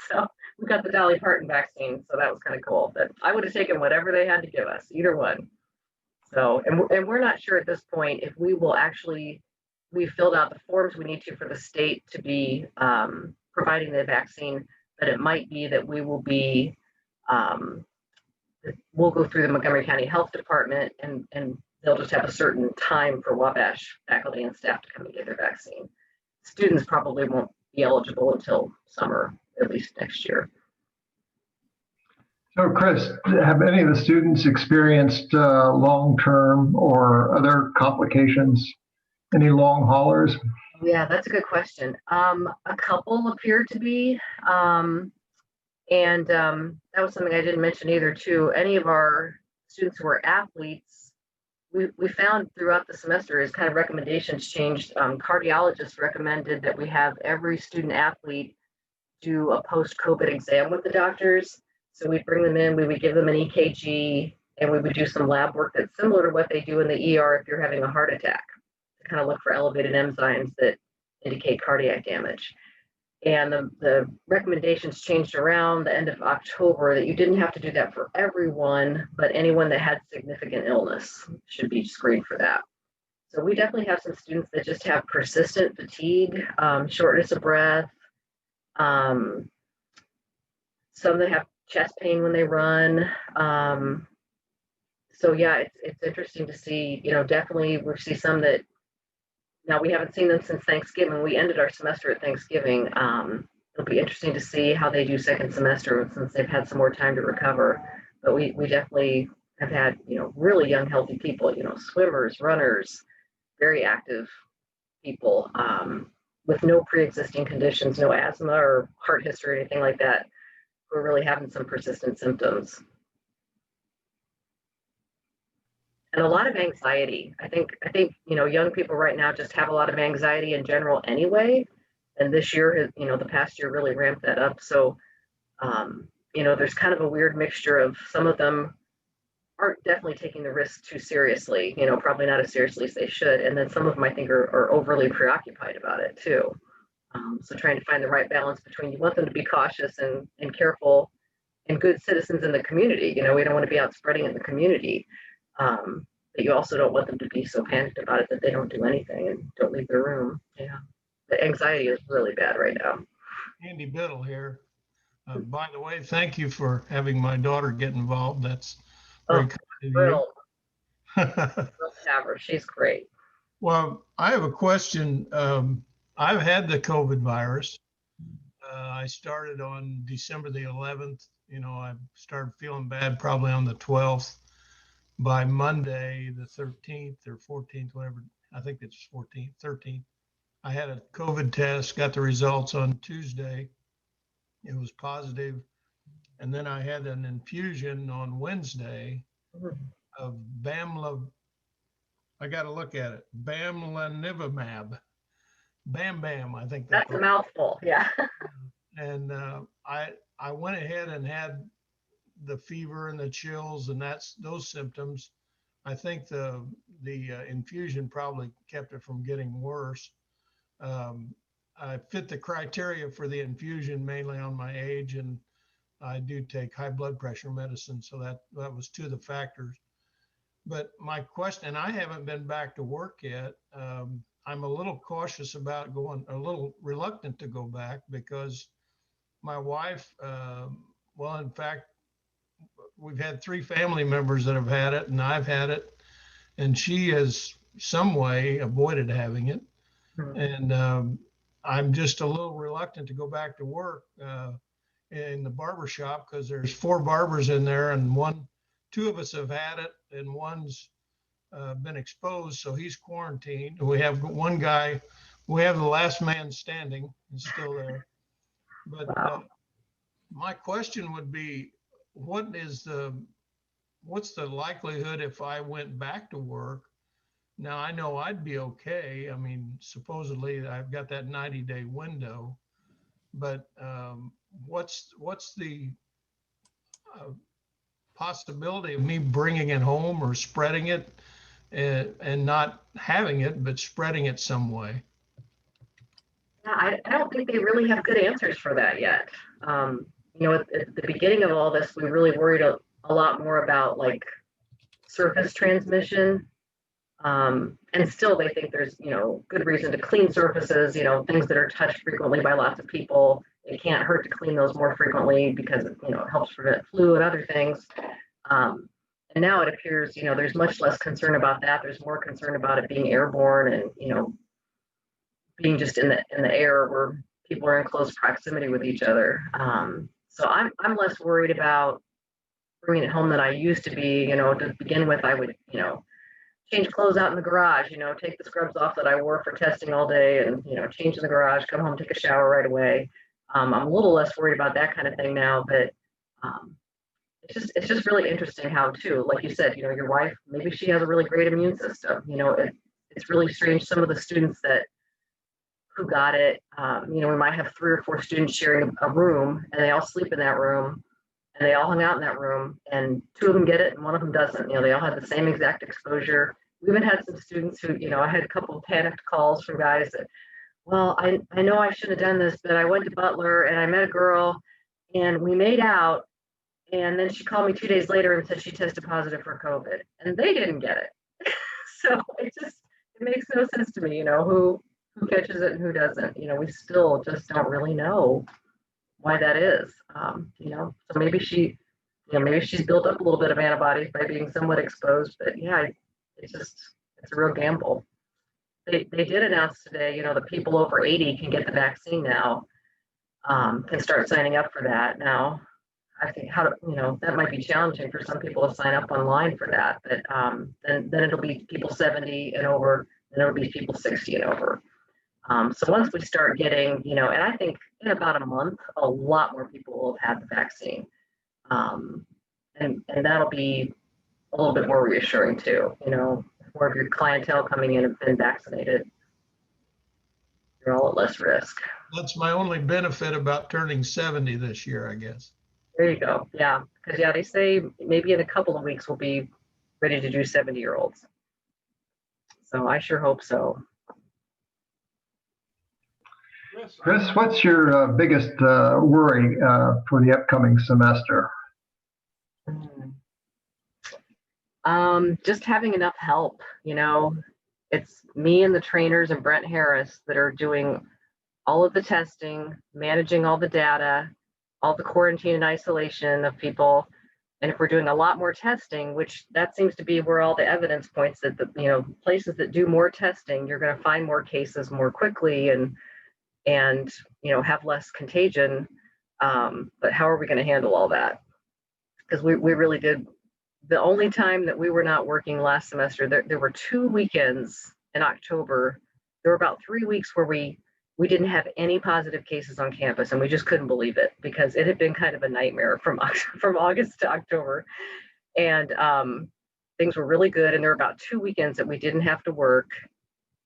So we got the Dolly Parton vaccine. So that was kind of cool. But I would have taken whatever they had to give us, either one. So, and we're not sure at this point if we will actually. We filled out the forms we need to for the state to be providing the vaccine. but it might be that we will be, we'll go through the Montgomery County Health Department and they'll just have a certain time for Wabash faculty and staff to come and get their vaccine. Students probably won't be eligible until summer, at least next year.
So Chris, have any of the students experienced long-term or other complications? Any long haulers?
Yeah, that's a good question. A couple appear to be, and that was something I didn't mention either too. Any of our students who are athletes, we found throughout the semester as kind of recommendations changed. Cardiologists recommended that we have every student athlete do a post-COVID exam with the doctors. So we'd bring them in, we would give them an EKG, and we would do some lab work that's similar to what they do in the ER if you're having a heart attack, to kind of look for elevated enzymes that indicate cardiac damage. And the recommendations changed around the end of October that you didn't have to do that for everyone, but anyone that had significant illness should be screened for that. So we definitely have some students that just have persistent fatigue, shortness of breath, some that have chest pain when they run. So yeah, it's interesting to see, definitely we see some that, now we haven't seen them since Thanksgiving. We ended our semester at Thanksgiving. It'll be interesting to see how they do second semester since they've had some more time to recover. But we definitely have had, really young, healthy people, swimmers, runners, very active people with no pre-existing conditions, no asthma or heart history or anything like that. We're really having some persistent symptoms. And a lot of anxiety. I think, young people right now just have a lot of anxiety in general anyway. And this year, the past year really ramped that up. So, there's kind of a weird mixture of some of them aren't definitely taking the risk too seriously, probably not as seriously as they should. And then some of them I think are overly preoccupied about it too. So trying to find the right balance between, you want them to be cautious and careful and good citizens in the community. We don't want to be out spreading in the community. But you also don't want them to be so panicked about it that they don't do anything and don't leave their room. Yeah. The anxiety is really bad right now.
Andy Biddle here. By the way, thank you for having my daughter get involved. That's very kind of you.
Thrilled to have her. She's great.
Well, I have a question. I've had the COVID virus. I started on December the 11th. I started feeling bad probably on the 12th. By Monday, the 13th or 14th, whatever, I think it's 14th, 13th, I had a COVID test, got the results on Tuesday. It was positive. And then I had an infusion on Wednesday of I got to look at it, bamlanivimab. Bam, I think
that's a mouthful, yeah.
And I went ahead and had the fever and the chills and those symptoms. I think the infusion probably kept it from getting worse. I fit the criteria for the infusion mainly on my age, and I do take high blood pressure medicine, so that was two of the factors. But my question, and I haven't been back to work yet. I'm a little cautious about a little reluctant to go back because my wife, in fact, we've had 3 family members that have had it, and I've had it, and she has some way avoided having it. And I'm just a little reluctant to go back to work in the barber shop because there's 4 barbers in there, and 2 of us have had it, and one's been exposed, so he's quarantined. We have one guy, we have the last man standing, is still there. But my question would be, what's the likelihood if I went back to work? Now I know I'd be okay. I mean, supposedly I've got that 90-day window, but what's the possibility of me bringing it home or spreading it and not having it, but spreading it some way?
Yeah, I don't think they really have good answers for that yet. At the beginning of all this, we really worried a lot more about like surface transmission. And still they think there's, good reason to clean surfaces, things that are touched frequently by lots of people. it can't hurt to clean those more frequently because it helps prevent flu and other things. And now it appears, there's much less concern about that. There's more concern about it being airborne and, being just in the air where people are in close proximity with each other. So I'm less worried about bringing it home than I used to be. To begin with, I would, change clothes out in the garage, take the scrubs off that I wore for testing all day and, change in the garage, come home, take a shower right away. I'm a little less worried about that kind of thing now, but it's just really interesting how too, like you said, your wife, maybe she has a really great immune system. It's really strange. Some of the students who got it, we might have 3 or 4 students sharing a room and they all sleep in that room and they all hung out in that room and 2 of them get it and 1 of them doesn't. They all had the same exact exposure. We even had some students who, I had a couple of panicked calls from guys that, well, I know I should have done this, but I went to Butler and I met a girl and we made out. And then she called me 2 days later and said she tested positive for COVID and they didn't get it. So it makes no sense to me, who catches it and who doesn't. We still just don't really know why that is. So maybe maybe she's built up a little bit of antibodies by being somewhat exposed, but yeah, it's a real gamble. They did announce today, the people over 80 can get the vaccine now, can start signing up for that now. I think that might be challenging for some people to sign up online for that, but then it'll be people 70 and over, and it'll be people 60 and over. So once we start getting, and I think in about a month, a lot more people will have had the vaccine. And that'll be a little bit more reassuring too, more of your clientele coming in have been vaccinated. You're all at less risk.
That's my only benefit about turning 70 this year, I guess.
There you go. Yeah. Because they say maybe in a couple of weeks we'll be ready to do 70-year-olds. So I sure hope so.
Chris, what's your biggest worry for the upcoming semester?
Just having enough help. It's me and the trainers and Brent Harris that are doing all of the testing, managing all the data, all the quarantine and isolation of people. And if we're doing a lot more testing, which that seems to be where all the evidence points that the places that do more testing, you're going to find more cases more quickly and have less contagion. But how are we going to handle all that? Because we really did. The only time that we were not working last semester, there were 2 weekends in October. There were about 3 weeks where we didn't have any positive cases on campus, and we just couldn't believe it because it had been kind of a nightmare from August to October. And things were really good. And there were about 2 weekends that we didn't have to work.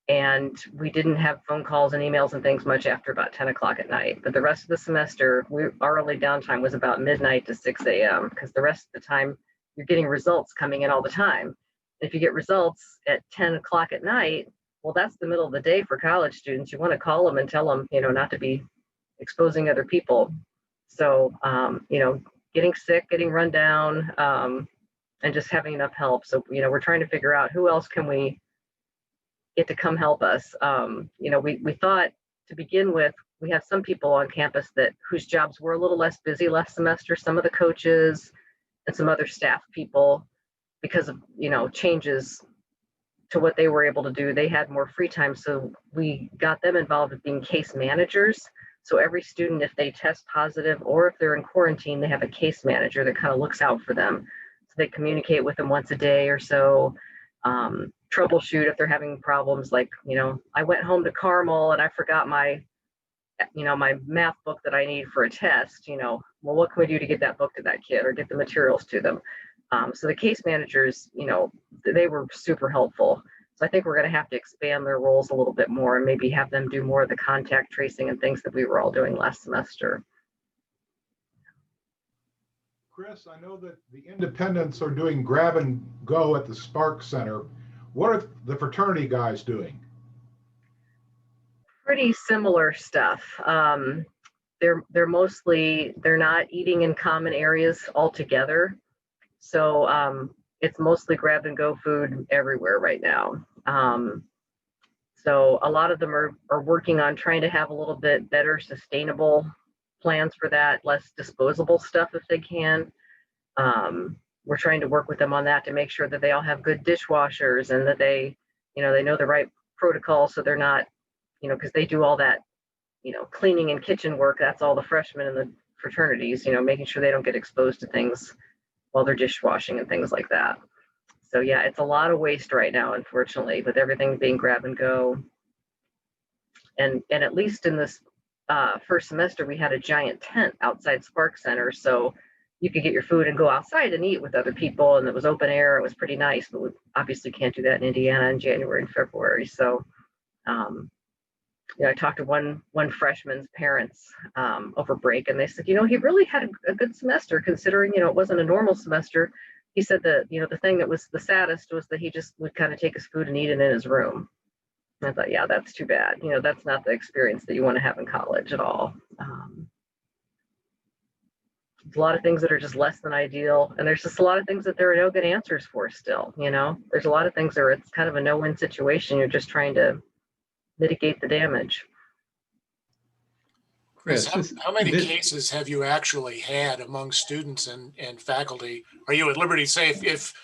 And we didn't have phone calls and emails and things much after about 10 o'clock at night. But the rest of the semester, our early downtime was about midnight to 6 a.m. because the rest of the time you're getting results coming in all the time. If you get results at 10 o'clock at night, well, that's the middle of the day for college students. You want to call them and tell them, not to be exposing other people. So, getting sick, getting run down, and just having enough help. So, we're trying to figure out who else can we get to come help us. We thought to begin with, we have some people on campus whose jobs were a little less busy last semester, some of the coaches and some other staff people, because of, changes to what they were able to do. They had more free time. So we got them involved with being case managers. So every student, if they test positive or if they're in quarantine, they have a case manager that kind of looks out for them. So they communicate with them once a day or so, troubleshoot if they're having problems. Like, I went home to Carmel and I forgot my math book that I need for a test, well, what can we do to get that book to that kid or get the materials to them? So the case managers, they were super helpful. So I think we're going to have to expand their roles a little bit more and maybe have them do more of the contact tracing and things that we were all doing last semester.
Chris, I know that the independents are doing grab and go at the Spark Center. What are the fraternity guys doing?
Pretty similar stuff. They're not eating in common areas altogether. So it's mostly grab and go food everywhere right now. So a lot of them are working on trying to have a little bit better sustainable plans for that, less disposable stuff if they can. We're trying to work with them on that to make sure that they all have good dishwashers and that they know the right protocol, so they're not, because they do all that, cleaning and kitchen work. That's all the freshmen in the fraternities, making sure they don't get exposed to things while they're dishwashing and things like that. So yeah, it's a lot of waste right now, unfortunately, with everything being grab and go. And at least in this first semester, we had a giant tent outside Spark Center, so you could get your food and go outside and eat with other people, and it was open air. It was pretty nice, but we obviously can't do that in Indiana in January and February. So, I talked to one freshman's parents over break, and they said, he really had a good semester considering, it wasn't a normal semester. He said that, the thing that was the saddest was that he just would kind of take his food and eat it in his room. And I thought, yeah, that's too bad. That's not the experience that you want to have in college at all. There's a lot of things that are just less than ideal. And there's just a lot of things that there are no good answers for still, There's a lot of things where it's kind of a no-win situation. You're just trying to mitigate the damage.
Chris, how many cases have you actually had among students and faculty? Are you at liberty to say if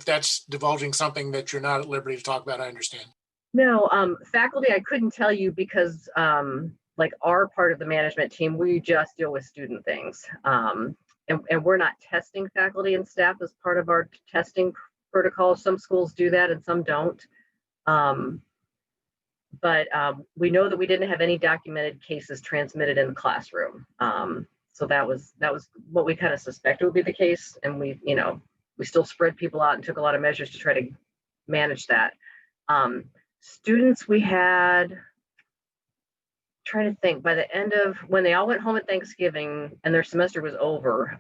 that's divulging something that you're not at liberty to talk about? I understand.
No, faculty, I couldn't tell you because like our part of the management team, we just deal with student things. And we're not testing faculty and staff as part of our testing protocol. Some schools do that and some don't. But we know that we didn't have any documented cases transmitted in the classroom. So that was what we kind of suspected would be the case. And we still spread people out and took a lot of measures to try to manage that. Students we had, trying to think, by the end of when they all went home at Thanksgiving and their semester was over,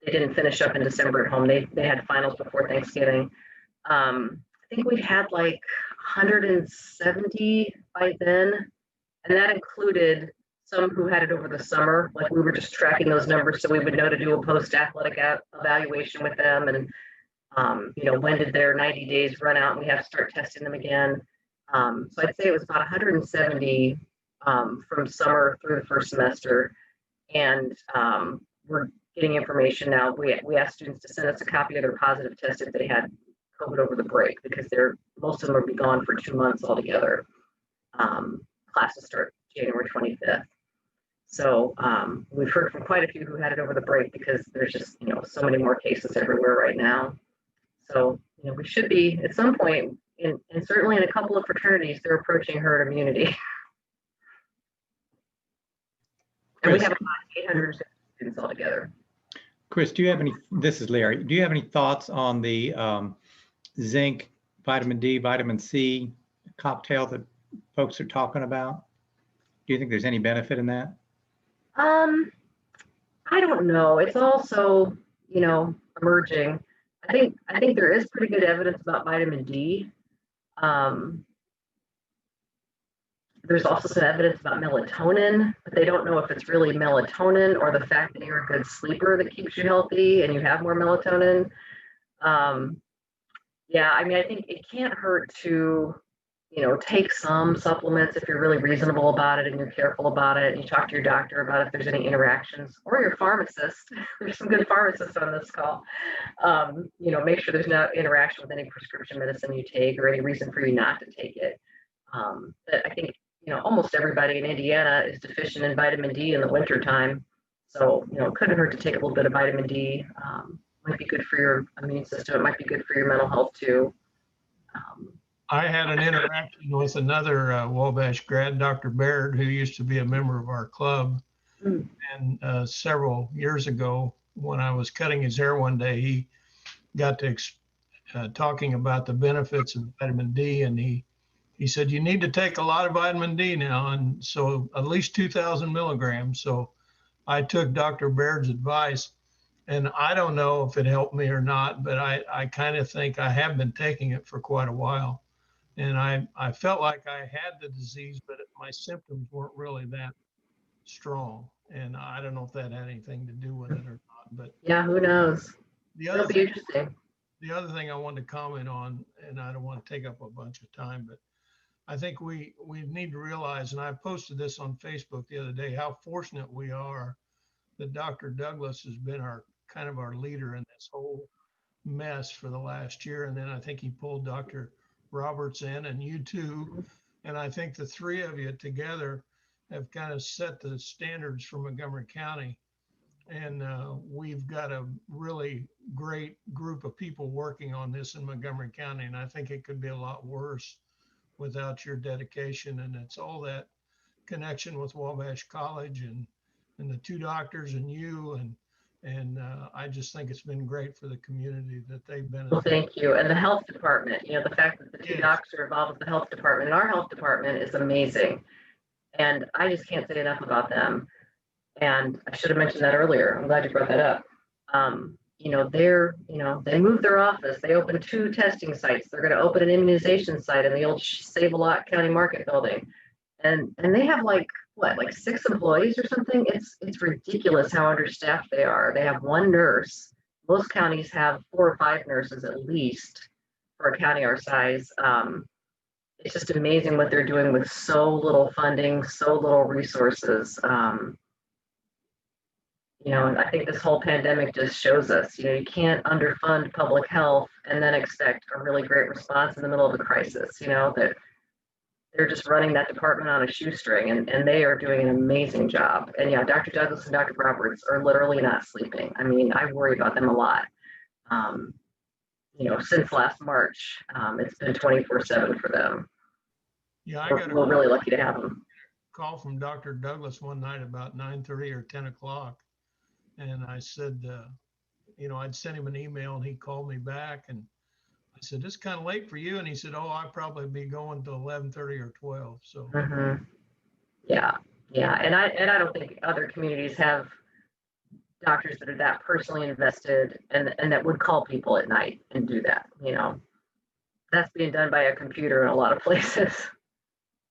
they didn't finish up in December at home. They had finals before Thanksgiving. I think we'd had like 170 by then, and that included some who had it over the summer. Like we were just tracking those numbers so we would know to do a post-athletic evaluation with them, and when did their 90 days run out and we have to start testing them again. So I'd say it was about 170 from summer through the first semester, and we're getting information now. We asked students to send us a copy of their positive test if they had COVID over the break, because most of them will be gone for 2 months altogether. Classes start January 25th. So we've heard from quite a few who had it over the break because there's just, so many more cases everywhere right now. So, we should be at some point, and certainly in a couple of fraternities, they're approaching herd immunity. And we have about 800 students altogether.
Chris, this is Larry, do you have any thoughts on the zinc, vitamin D, vitamin C cocktail that folks are talking about? Do you think there's any benefit in that?
I don't know. It's also, emerging. I think there is pretty good evidence about vitamin D. There's also some evidence about melatonin, but they don't know if it's really melatonin or the fact that you're a good sleeper that keeps you healthy and you have more melatonin. Yeah, I think it can't hurt to, take some supplements if you're really reasonable about it and you're careful about it, and you talk to your doctor about if there's any interactions, or your pharmacist. There's some good pharmacists on this call. Make sure there's no interaction with any prescription medicine you take or any reason for you not to take it. But I think, almost everybody in Indiana is deficient in vitamin D in the wintertime. So, it couldn't hurt to take a little bit of vitamin D. Might be good for your immune system. It might be good for your mental health too.
I had an interaction with another Wabash grad, Dr. Baird, who used to be a member of our club. And several years ago, when I was cutting his hair one day, he got to talking about the benefits of vitamin D, and he said, you need to take a lot of vitamin D now, and so at least 2,000 milligrams. So I took Dr. Baird's advice, and I don't know if it helped me or not, but I kind of think I have been taking it for quite a while. And I felt like I had the disease, but my symptoms weren't really that strong. And I don't know if that had anything to do with it or not, but
yeah, who knows?
That'll be interesting. The other thing I wanted to comment on, and I don't want to take up a bunch of time, but I think we need to realize, and I posted this on Facebook the other day, how fortunate we are that Dr. Douglas has been our kind of our leader in this whole mess for the last year. And then I think he pulled Dr. Roberts in and you too. And I think the three of you together have kind of set the standards for Montgomery County. And we've got a really great group of people working on this in Montgomery County. And I think it could be a lot worse without your dedication. And it's all that connection with Wabash College and the two doctors and you. And I just think it's been great for the community that they've been.
Well, thank you. And the health department, you know, the fact that the two doctors are involved with the health department, and our health department is amazing. And I just can't say enough about them. And I should have mentioned that earlier. I'm glad you brought that up. You know, they moved their office. They opened 2 testing sites. They're going to open an immunization site in the old Save-A-Lot County Market building. And they have like 6 employees or something. It's ridiculous how understaffed they are. They have 1 nurse. Most counties have 4 or 5 nurses at least for a county our size. It's just amazing what they're doing with so little funding, so little resources. You know, and I think this whole pandemic just shows us, you know, you can't underfund public health and then expect a really great response in the middle of a crisis. You know, that they're just running that department on a shoestring, and they are doing an amazing job. And yeah, Dr. Douglas and Dr. Roberts are literally not sleeping. I mean, I worry about them a lot. You know, since last March, it's been 24/7 for them.
Yeah, I got
We're really lucky to have them.
Call from Dr. Douglas one night about 9:30 or 10 o'clock. And I said, you know, I'd sent him an email and he called me back and I said, it's kind of late for you. And he said, oh, I'll probably be going till 11:30 or 12. So
yeah. And I don't think other communities have doctors that are that personally invested and that would call people at night and do that. You know, that's being done by a computer in a lot of places.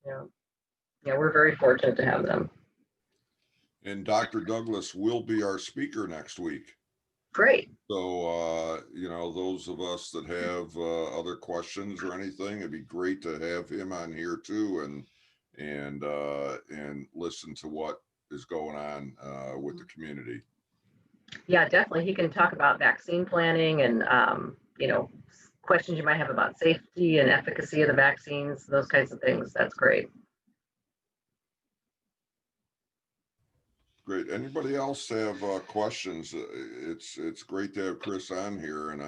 Yeah, we're very fortunate to have them.
And Dr. Douglas will be our speaker next week.
Great.
So, you know, those of us that have other questions or anything, it'd be great to have him on here too, and listen to what is going on with the community.
Yeah, definitely. He can talk about vaccine planning and, you know, questions you might have about safety and efficacy of the vaccines, those kinds of things. That's great.
Great. Anybody else have questions? It's great to have Chris on here, and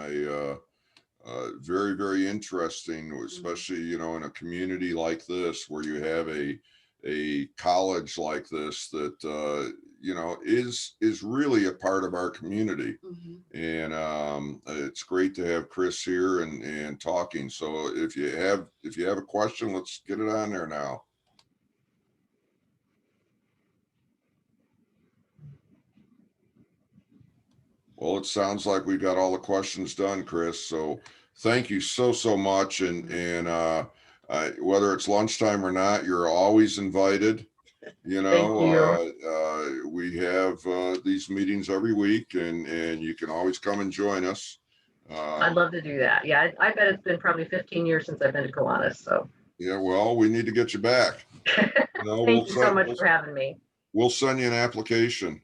very, very interesting, especially, you know, in a community like this where you have a college like this that you know is really a part of our community. And it's great to have Chris here and talking. So if you have a question, let's get it on there now. Well, it sounds like we've got all the questions done, Chris. So thank you so much. And whether it's lunchtime or not, you're always invited. You know, we have these meetings every week, and you can always come and join us.
I'd love to do that. Yeah, I bet it's been probably 15 years since I've been to Kiwanis. So
yeah, well, we need to get you back. You know,
Thank you so much for having me.
We'll send you an application.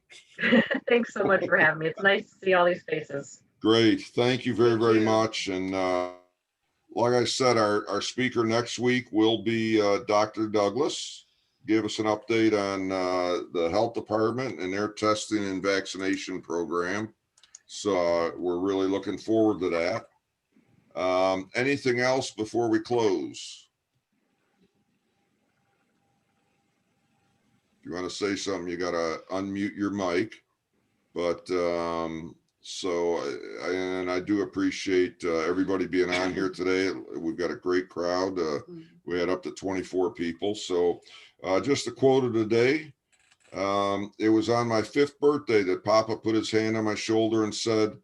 Thanks so much for having me. It's nice to see all these faces.
Great. Thank you very much. And like I said, our speaker next week will be Dr. Douglas. Give us an update on the health department and their testing and vaccination program. So we're really looking forward to that. Anything else before we close? If you want to say something, you got to unmute your mic. But and I do appreciate everybody being on here today. We've got a great crowd. We had up to 24 people. So just a quote of the day. It was on my 5th birthday that Papa put his hand on my shoulder and said,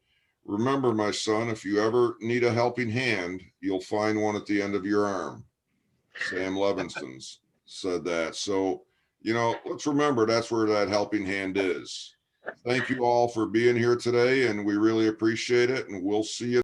"Remember, my son, if you ever need a helping hand, you'll find one at the end of your arm." Sam Levinson's said that. So, you know, let's remember that's where that helping hand is. Thank you all for being here today, and we really appreciate it, and we'll see you